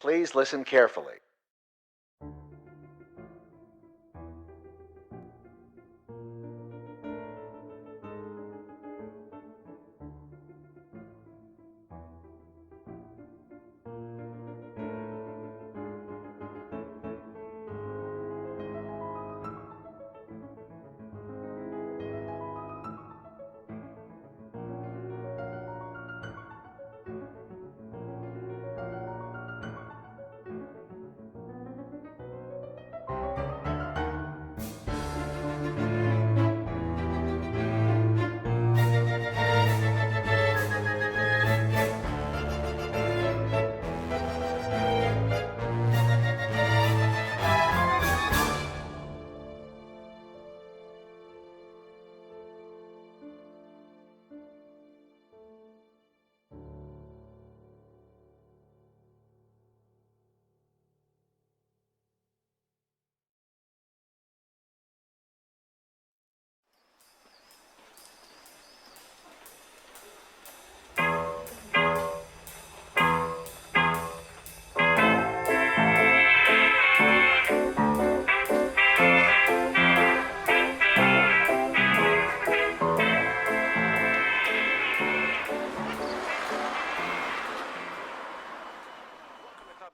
Please listen carefully.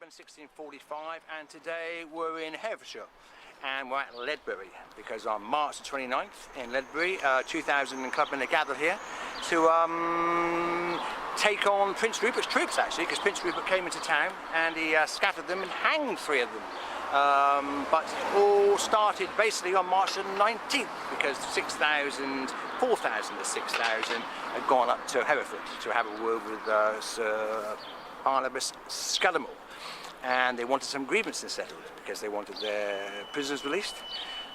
In 1645, and today we're in Herefordshire and we're at Ledbury because on March the 29th in Ledbury 2,000 clubmen are gathered here to take on Prince Rupert's troops, actually, because Prince Rupert came into town and he scattered them and hanged 3 of them. But it all started basically on March the 19th because 4,000 to 6,000 had gone up to Hereford to have a word with Sir Barnabas Scudamore. And they wanted some grievances settled because they wanted their prisoners released.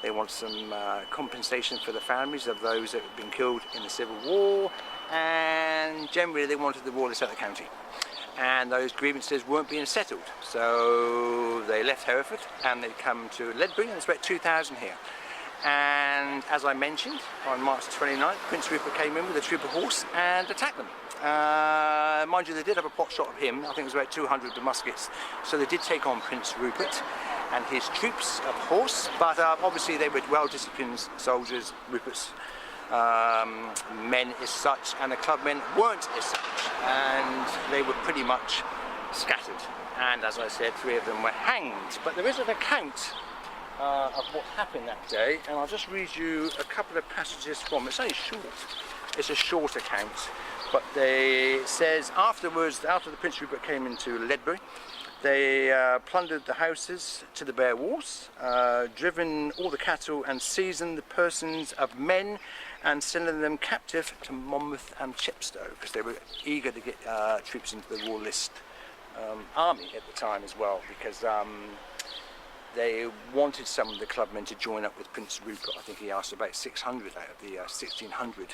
They wanted some compensation for the families of those that had been killed in the Civil War, and generally they wanted the royalists out of the county. And those grievances weren't being settled, so they left Hereford and they'd come to Ledbury, and there's about 2,000 here. And as I mentioned, on March 29th, Prince Rupert came in with a troop of horse and attacked them. Mind you, they did have a pot shot of him. I think it was about 200 of muskets. So they did take on Prince Rupert and his troops of horse, but obviously they were well-disciplined soldiers, Rupert's men as such, and the clubmen weren't as such, and they were pretty much scattered. And as I said, 3 of them were hanged. But there is an account of what happened that day, and I'll just read you a couple of passages from it. It's only short. It's a short account. But it says afterwards, after the Prince Rupert came into Ledbury, they plundered the houses to the bare walls, driven all the cattle and seized the persons of men and sending them captive to Monmouth and Chepstow because they were eager to get troops into the Royalist army at the time as well, because they wanted some of the clubmen to join up with Prince Rupert. I think he asked about 600 out of the 1,600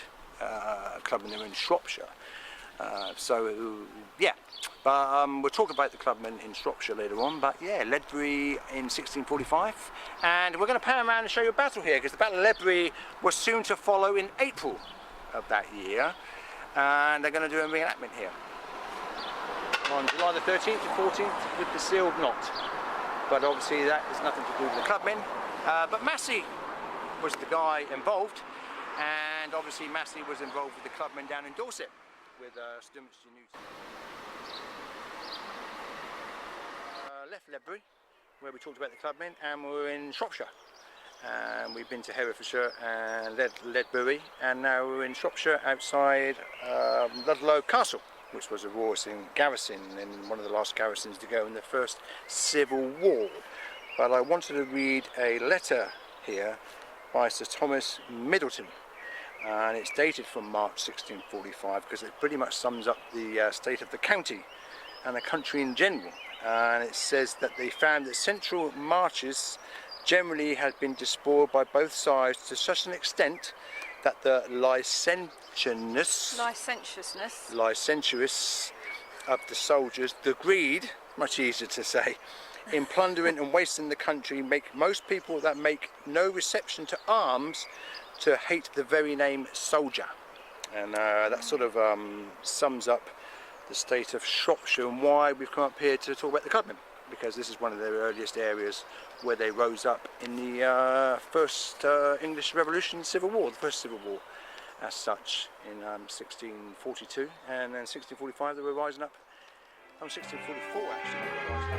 clubmen that were in Shropshire. So yeah, but we'll talk about the clubmen in Shropshire later on. But yeah, Ledbury in 1645, and we're going to pan around and show you a battle here because the Battle of Ledbury was soon to follow in April of that year, and they're going to do a reenactment here on July the 13th to 14th with the sealed knot. But obviously that has nothing to do with the clubmen. But Massey was the guy involved, and obviously Massey was involved with the clubmen down in Dorset with Sturmist Newton. Left Ledbury, where we talked about the clubmen, and we're in Shropshire. And we've been to Herefordshire and Ledbury, and now we're in Shropshire outside Ludlow Castle, which was a Royalist garrison and one of the last garrisons to go in the first Civil War. But I wanted to read a letter here by Sir Thomas Middleton, and it's dated from March 1645 because it pretty much sums up the state of the county and the country in general. And it says that they found that central marches generally had been despoiled by both sides to such an extent that the licentiousness of the soldiers, the greed, much easier to say, in plundering and wasting the country, make most people that make no reception to arms to hate the very name soldier. And that sort of sums up the state of Shropshire and why we've come up here to talk about the Clubmen, because this is one of their earliest areas where they rose up in the first English Revolution, Civil War, the first Civil War as such in 1642, and then 1645 they were rising up, 1644 actually they were rising up.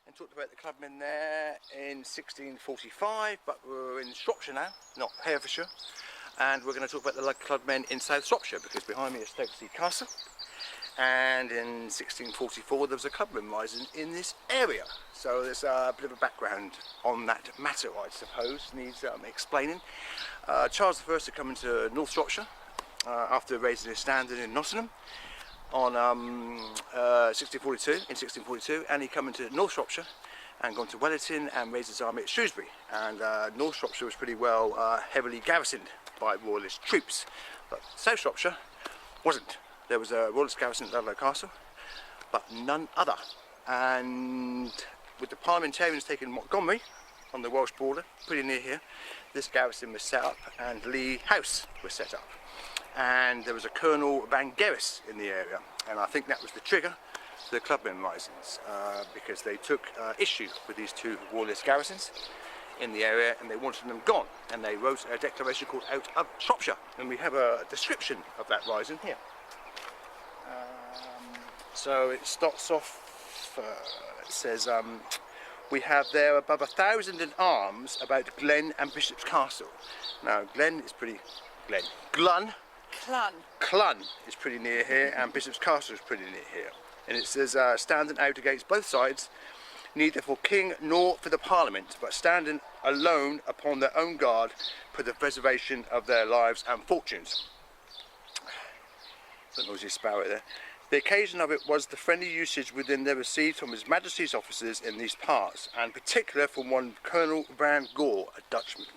And talked about the Clubmen there in 1645, but we're in Shropshire now, not Herefordshire, and we're going to talk about the Clubmen in South Shropshire, because behind me is Stokesay Castle, and in 1644 there was a Clubmen rising in this area, so there's a bit of a background on that matter, I suppose, needs explaining. Charles I had come into North Shropshire after raising his standard in Nottingham on 1642, and he come into North Shropshire and gone to Wellington and raised his army at Shrewsbury, and North Shropshire was pretty well heavily garrisoned by Royalist troops, but South Shropshire wasn't. There was a Royalist garrison at Ludlow Castle, but none other, and with the Parliamentarians taking Montgomery on the Welsh border, pretty near here, this garrison was set up and Lee House was set up. And there was a Colonel Vangeris in the area, and I think that was the trigger for the Clubmen risings, because they took issue with these two Royalist garrisons in the area and they wanted them gone, and they wrote a declaration called Out of Shropshire, and we have a description of that rising here. So it starts off, it says, we have there above 1,000 in arms about Glen and Bishop's Castle. Now Glen is pretty, Clun is pretty near here, and Bishop's Castle is pretty near here, and it says standing out against both sides, neither for king nor for the Parliament, but standing alone upon their own guard for the preservation of their lives and fortunes. That noisy sparrow there. The occasion of it was the friendly usage within they received from His Majesty's officers in these parts, and particular from one Colonel Van Gor, a Dutchman.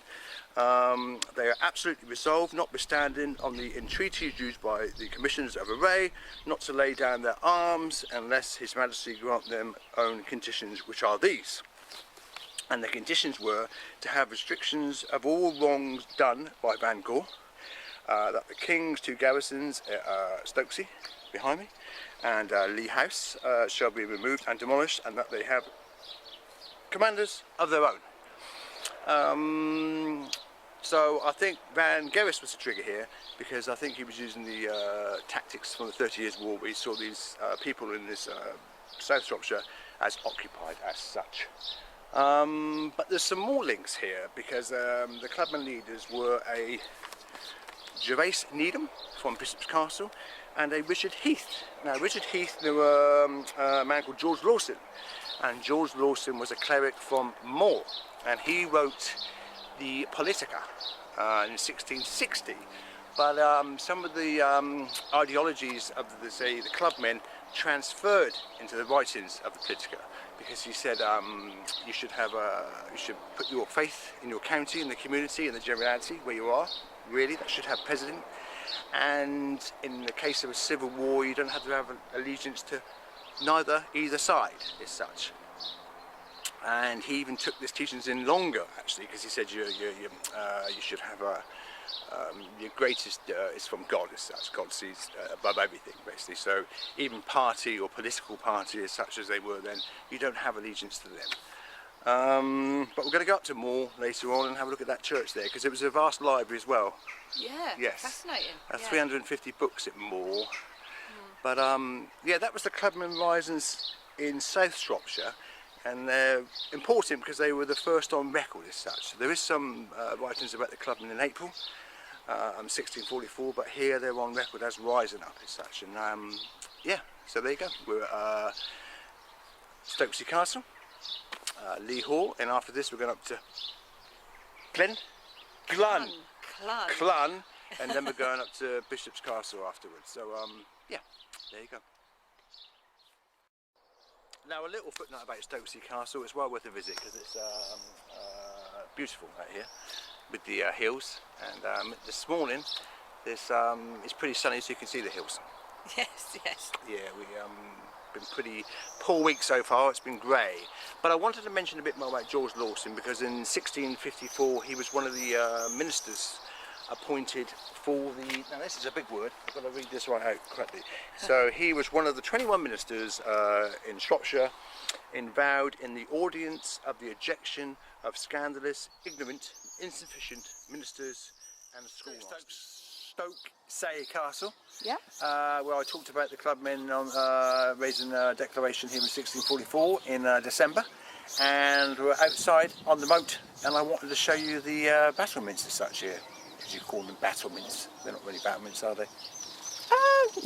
They are absolutely resolved, notwithstanding on the entreaties used by the commissioners of array, not to lay down their arms unless His Majesty grant them own conditions, which are these. And the conditions were to have restrictions of all wrongs done by Van Gor, that the King's two garrisons, Stokesay behind me, and Lee House shall be removed and demolished, and that they have commanders of their own. So I think Vangeris was the trigger here, because I think he was using the tactics from the 30 Years' War, where he saw these people in this South Shropshire as occupied as such. But there's some more links here, because the Clubmen leaders were a Gervase Needham from Bishop's Castle and a Richard Heath. Now Richard Heath knew a man called George Lawson, and George Lawson was a cleric from Moore, and he wrote the Politica in 1660, but some of the ideologies of the Clubmen transferred into the writings of the Politica, because he said you should put your faith in your county, in the community, in the generality where you are, really, that should have precedent, and in the case of a civil war you don't have to have an allegiance to either side as such. And he even took this teachings in longer, actually, because he said you should have your greatest is from God as such. God sees above everything, basically. So even party or political party as such as they were then, you don't have allegiance to them. But we're going to go up to Moore later on and have a look at that church there, because it was a vast library as well. Yeah, yes. Fascinating. 350 books at Moore. But yeah, that was the Clubmen risings in South Shropshire. And they're important because they were the first on record as such. So there is some writings about the Clubmen in April 1644, but here they're on record as rising up as such. And yeah, so there you go. We're at Stokesay Castle, Lee Hall, and after this we're going up to Clun, and then we're going up to Bishop's Castle afterwards. So yeah, there you go. Now a little footnote about Stokesay Castle, it's well worth a visit because it's beautiful out here with the hills, and this morning it's pretty sunny so you can see the hills. Yes, yes. Yeah, we've been pretty poor week so far, it's been grey. But I wanted to mention a bit more about George Lawson because in 1654 he was one of the ministers appointed for the, now this is a big word, I've got to read this right out correctly. So he was one of the 21 ministers in Shropshire, invowed in the audience of the ejection of scandalous, ignorant, insufficient ministers and schoolmasters. Stokesay Castle, Yeah. where I talked about the clubmen on raising a declaration here in 1644 in December, and we're outside on the moat, and I wanted to show you the battlements as such here. As you call them, battlements. They're not really battlements, are they?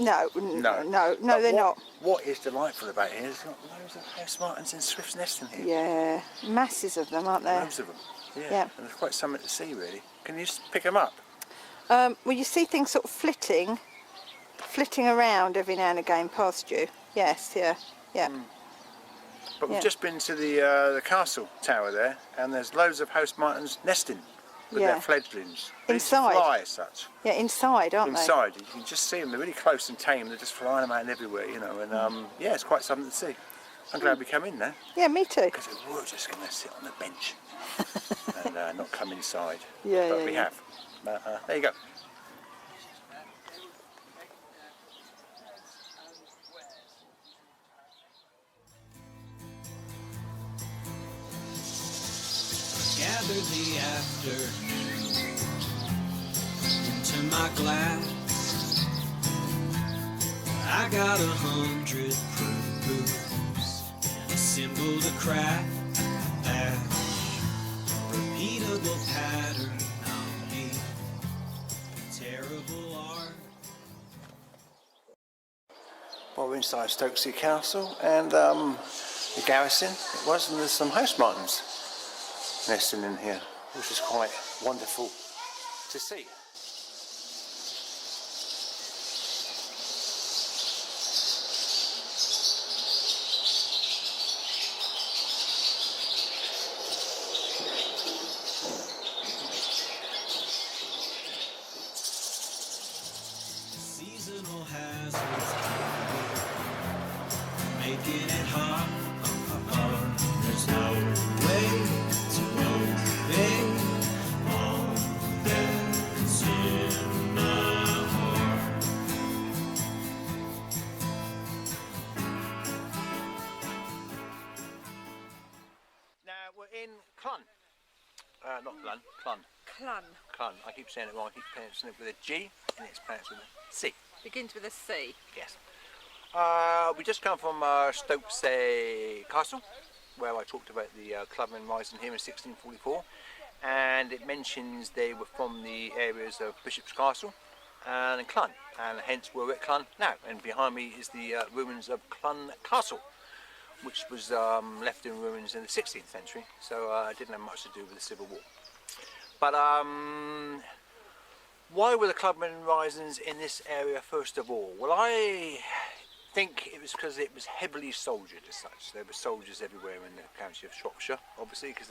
No, they're not. What is delightful about here is got loads of house martins and swift's nest in here. Yeah, masses of them, aren't there? Loads of them. Yeah. And there's quite something to see, really. Can you just pick them up? Well, you see things sort of flitting around every now and again past you. Yes, yeah. But we've just been to the castle tower there, and there's loads of house martins nesting with their fledglings. They Inside. fly as such. Yeah, inside, aren't Inside, you can just see them. They're really close and tame. They're just flying around everywhere, you know. And yeah, it's quite something to see. I'm glad we come in there. they? Yeah, me too. Because we were just going to sit on the bench and not come inside. Yeah, but we have. There you go. Gather the afternoon into my glass. I got 100 proofs and assembled a crash. Repeatable pattern on me. Terrible art. Well, we're inside Stokesay Castle and the garrison. It was, and there's some house martins nesting in here, which is quite wonderful to see. Seasonal hazards making it hard. There's no way to obey all that's in my heart. Now we're in Clun. Not Clun, Clun. Clun. Clun. I keep saying it wrong. I keep pronouncing it with a G, and it's pronounced with a C. Begins with a C. Yes. We just come from Stokesay Castle, where I talked about the Clubmen rising here in 1644, and it mentions they were from the areas of Bishop's Castle and Clun, and hence we're at Clun now. And behind me is the ruins of Clun Castle, which was left in ruins in the 16th century, so it didn't have much to do with the Civil War. But why were the Clubmen risings in this area first of all? Well, I think it was because it was heavily soldiered as such. There were soldiers everywhere in the county of Shropshire, obviously, because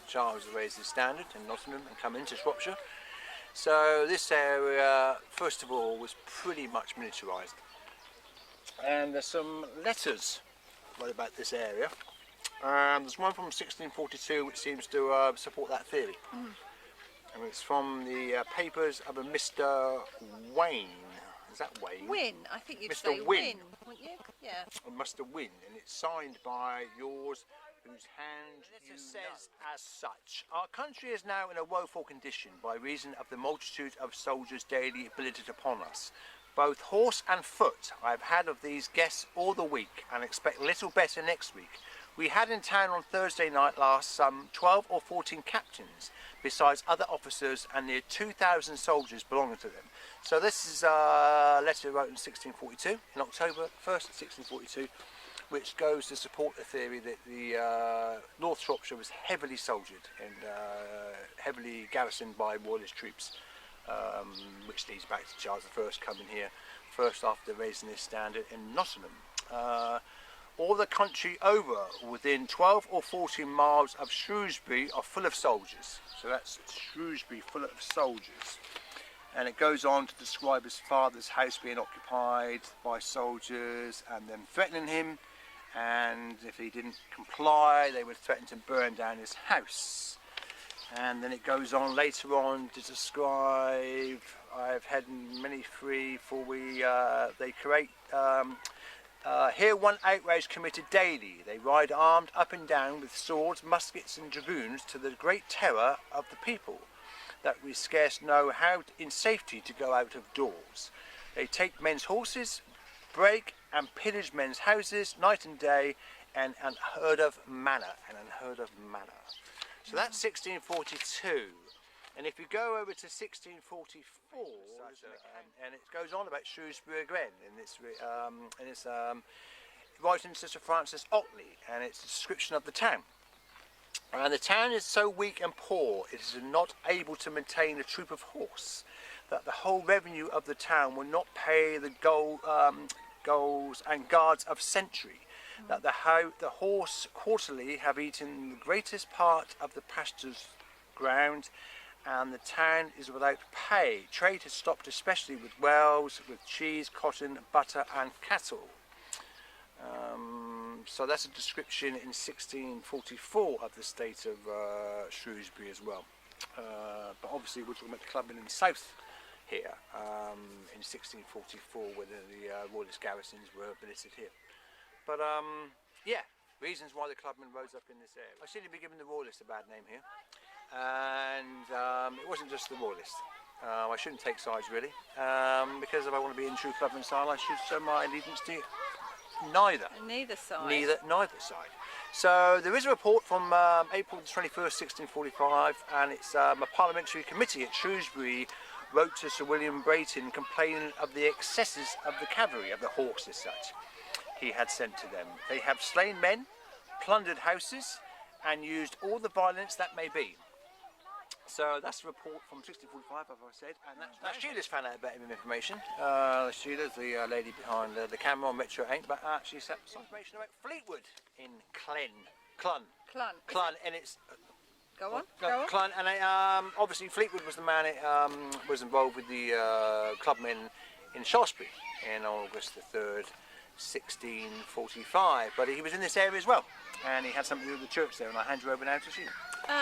Charles raised his standard in Nottingham and come into Shropshire. So this area, first of all, was pretty much militarised. And there's some letters right about this area. There's one from 1642 which seems to support that theory. And it's from the papers of a Mr. Wayne. Is that Wayne? Wynne, I think you'd Mr. say Wynne. Wynne, wouldn't you? Yeah. Mr. Wynne, and it's signed by yours, whose hand you says as such. Our country is now in a woeful condition by reason of the multitude of soldiers daily billeted upon us. Both horse and foot I have had of these guests all the week, and expect little better next week. We had in town on Thursday night last some 12 or 14 captains, besides other officers, and near 2,000 soldiers belonging to them. So this is a letter wrote in 1642, in October 1st, 1642, which goes to support the theory that the North Shropshire was heavily soldiered and heavily garrisoned by Royalist troops, which leads back to Charles I coming here first after raising his standard in Nottingham. all the country over within 12 or 14 miles of Shrewsbury are full of soldiers. So that's Shrewsbury full of soldiers. And it goes on to describe his father's house being occupied by soldiers and them threatening him, and if he didn't comply they would threaten to burn down his house. And then it goes on later on to describe, I've had many free, for they create, here one outrage committed daily. They ride armed up and down with swords, muskets and dragoons to the great terror of the people, that we scarce know how in safety to go out of doors. They take men's horses, break and pillage men's houses night and day, and unheard of manner, So that's 1642. And if you go over to 1644, and it goes on about Shrewsbury again, and it's writing to Sir Francis Otley, and it's a description of the town. And the town is so weak and poor, it is not able to maintain a troop of horse, that the whole revenue of the town will not pay the goals and guards of sentry, that the horse quarterly have eaten the greatest part of the pastures ground, and the town is without pay. Trade has stopped, especially with Wales, with cheese, cotton, butter and cattle. So that's a description in 1644 of the state of Shrewsbury as well. But obviously we're talking about the Clubmen in the south here, in 1644, where the Royalist garrisons were billeted here. But yeah, reasons why the Clubmen rose up in this area. I seem to be giving the Royalists a bad name here, and it wasn't just the Royalists. I shouldn't take sides really, because if I want to be in true Clubmen style, I should show my allegiance to neither side. So there is a report from April the 21st, 1645, and it's a parliamentary committee at Shrewsbury wrote to Sir William Vaughan complaining of the excesses of the cavalry, of the horse as such, he had sent to them. They have slain men, plundered houses, and used all the violence that may be. So that's a report from 1645, as I said, and that's Sheila's found out about information. Sheila's the lady behind the camera on Metro 8, but she sent some information about Fleetwood in Clun, and it's... Go on. Clun, and obviously Fleetwood was the man that was involved with the Clubmen in Shropshire in August the 3rd, 1645, but he was in this area as well, and he had something to do with the church there, and I'll hand you over now to Sheila.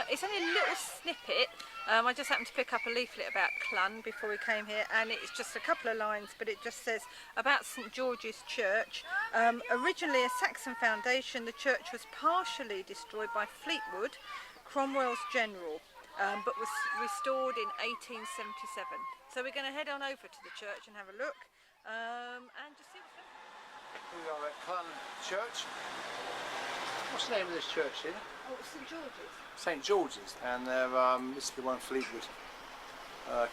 It's only a little snippet. I just happened to pick up a leaflet about Clun before we came here, and it's just a couple of lines, but it just says about St George's Church. Originally a Saxon foundation, the church was partially destroyed by Fleetwood, Cromwell's general, but was restored in 1877. So we're going to head on over to the church and have a look, and just see what's going on. We are at Clun Church. What's the name of this church here? Oh, it's St George's. St George's, and this is the one Fleetwood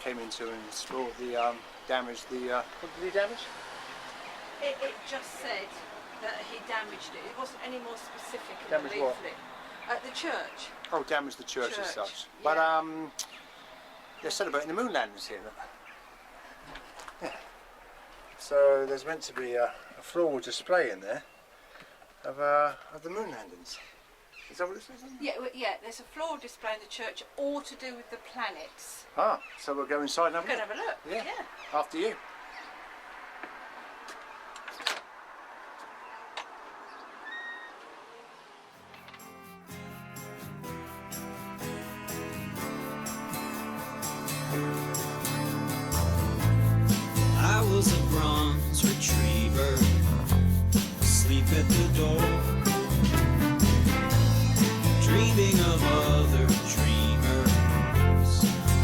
came into and restored the damaged the. What did he damage? It just said that he damaged it. It wasn't any more specific in Damaged the what? leaflet. The church. Oh, damaged the church as such. Yeah. But they're celebrating the moon landings here. Yeah. So there's meant to be a floral display in there of the moon landings. Is that what it says? Yeah, there's a floral display in the church, all to do with the planets. Ah, so we'll go inside and have a We're look. going to have a look. Yeah. After you. I was a bronze retriever, asleep at the door, dreaming of other dreamers,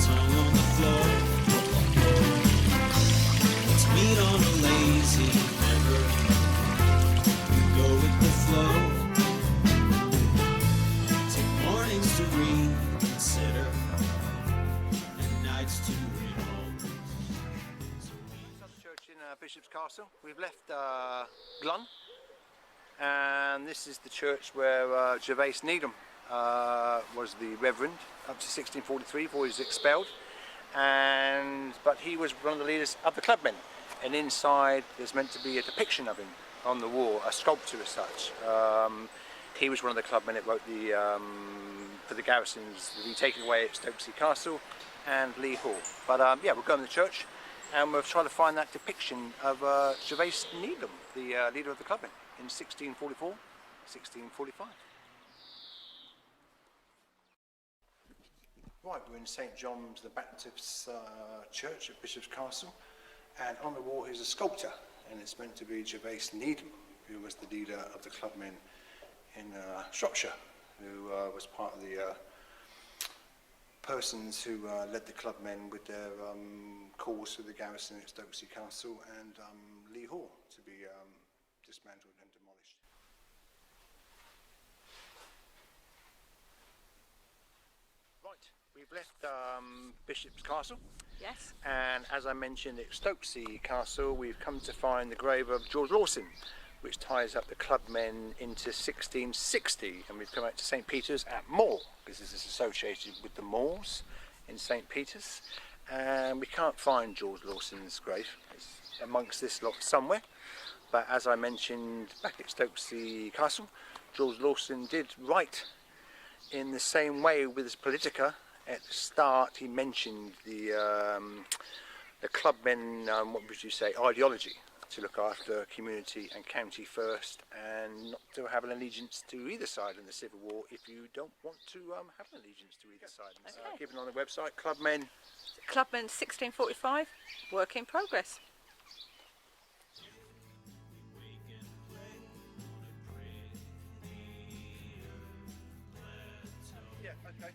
tongue on the floor. Let's meet on a lazy river, we go with the flow, take mornings to reconsider, and nights to reload. Church in Bishop's Castle. We've left Clun, and this is the church where Gervase Needham was the reverend up to 1643 before he was expelled, but he was one of the leaders of the Clubmen, and inside there's meant to be a depiction of him on the wall, a sculpture as such. He was one of the clubmen that wrote the for the garrisons to be taken away at Stokesay Castle and Lee Hall. But yeah, we're going to the church and we're trying to find that depiction of Gervase Needham, the leader of the Clubmen, in 1644, 1645. Right, we're in St John's the Baptist's church at Bishop's Castle, and on the wall here's a sculpture, and it's meant to be Gervase Needham, who was the leader of the Clubmen in Shropshire, who was part of the persons who led the Clubmen with their cause for the garrison at Stokesay Castle and Lee Hall to be dismantled and demolished. Right, we've left Bishop's Castle. Yes. And as I mentioned at Stokesay Castle, we've come to find the grave of George Lawson, which ties up the Clubmen into 1660, and we've come out to St Peter's at Moor, because this is associated with the Moors in St Peter's, and we can't find George Lawson's grave. It's amongst this lot somewhere, but as I mentioned back at Stokesay Castle, George Lawson did write in the same way with his Politica. At the start he mentioned the Clubmen, what would you say, ideology, to look after community and county first and not to have an allegiance to either side in the Civil War if you don't want to have an allegiance to either side. Okay. Given on the website, Clubmen. Clubmen 1645, work in progress. Yeah, okay.